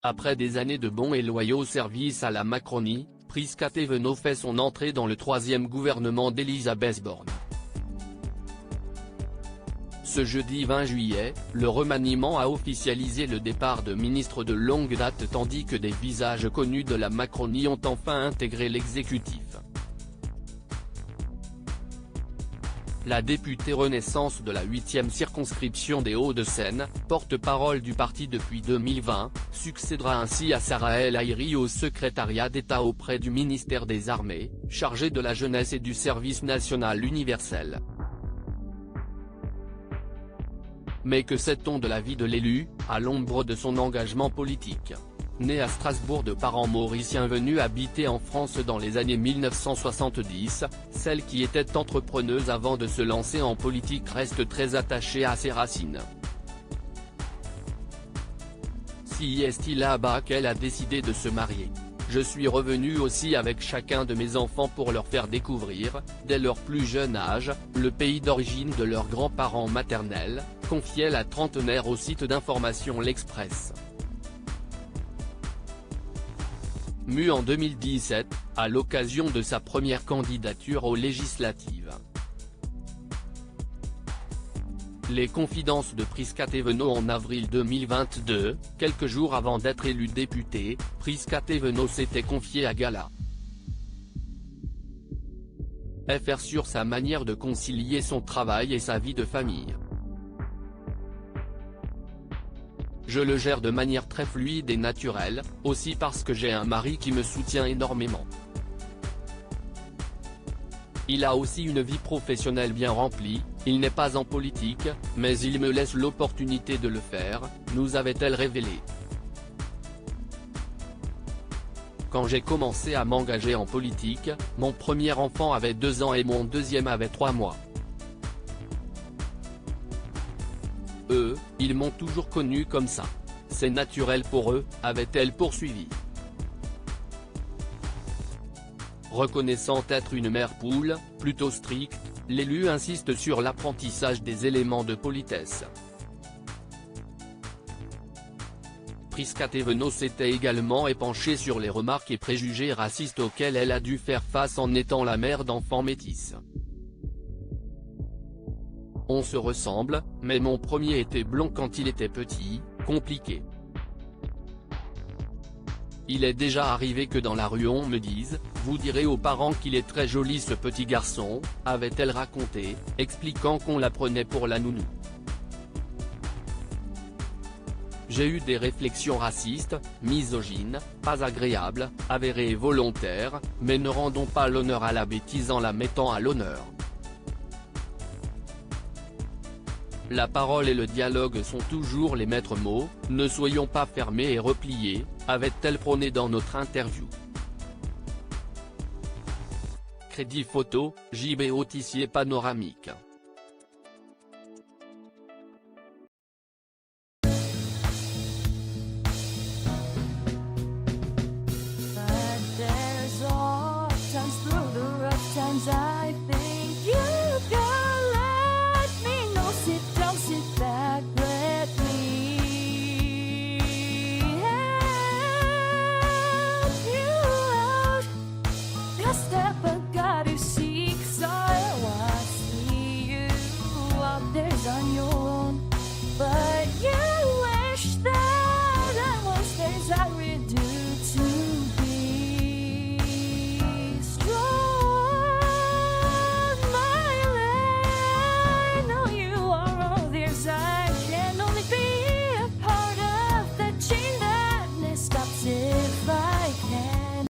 Après des années de bons et loyaux services à la Macronie, Prisca Thévenot fait son entrée dans le troisième gouvernement d'Elisabeth Borne. Ce jeudi 20 juillet, le remaniement a officialisé le départ de ministres de longue date tandis que des visages connus de la Macronie ont enfin intégré l'exécutif. La députée Renaissance de la 8e circonscription des Hauts-de-Seine, porte-parole du parti depuis 2020, succédera ainsi à Sarah El Haïry au secrétariat d'État auprès du ministère des Armées, chargé de la jeunesse et du service national universel. Mais que sait-on de la vie de l'élu, à l'ombre de son engagement politique ? Née à Strasbourg de parents mauriciens venus habiter en France dans les années 1970, celle qui était entrepreneuse avant de se lancer en politique reste très attachée à ses racines. Si est là-bas qu'elle a décidé de se marier. Je suis revenue aussi avec chacun de mes enfants pour leur faire découvrir, dès leur plus jeune âge, le pays d'origine de leurs grands-parents maternels, confiait la trentenaire au site d'information L'Express. Mue en 2017, à l'occasion de sa première candidature aux législatives. Les confidences de Prisca Thévenot en avril 2022, quelques jours avant d'être élue députée, Prisca Thévenot s'était confiée à Gala. FR sur sa manière de concilier son travail et sa vie de famille. Je le gère de manière très fluide et naturelle, aussi parce que j'ai un mari qui me soutient énormément. Il a aussi une vie professionnelle bien remplie, il n'est pas en politique, mais il me laisse l'opportunité de le faire, nous avait-elle révélé. Quand j'ai commencé à m'engager en politique, mon premier enfant avait 2 ans et mon deuxième avait 3 mois. Eux, ils m'ont toujours connu comme ça. C'est naturel pour eux, avait-elle poursuivi. Reconnaissant être une mère poule, plutôt stricte, l'élu insiste sur l'apprentissage des éléments de politesse. Prisca Thévenot s'était également épanchée sur les remarques et préjugés racistes auxquels elle a dû faire face en étant la mère d'enfants métis. On se ressemble, mais mon premier était blond quand il était petit, compliqué. Il est déjà arrivé que dans la rue on me dise, vous direz aux parents qu'il est très joli ce petit garçon, avait-elle raconté, expliquant qu'on la prenait pour la nounou. J'ai eu des réflexions racistes, misogynes, pas agréables, avérées et volontaires, mais ne rendons pas l'honneur à la bêtise en la mettant à l'honneur. La parole et le dialogue sont toujours les maîtres mots, ne soyons pas fermés et repliés, avait-elle prôné dans notre interview. Crédit photo, JB Autissier panoramique.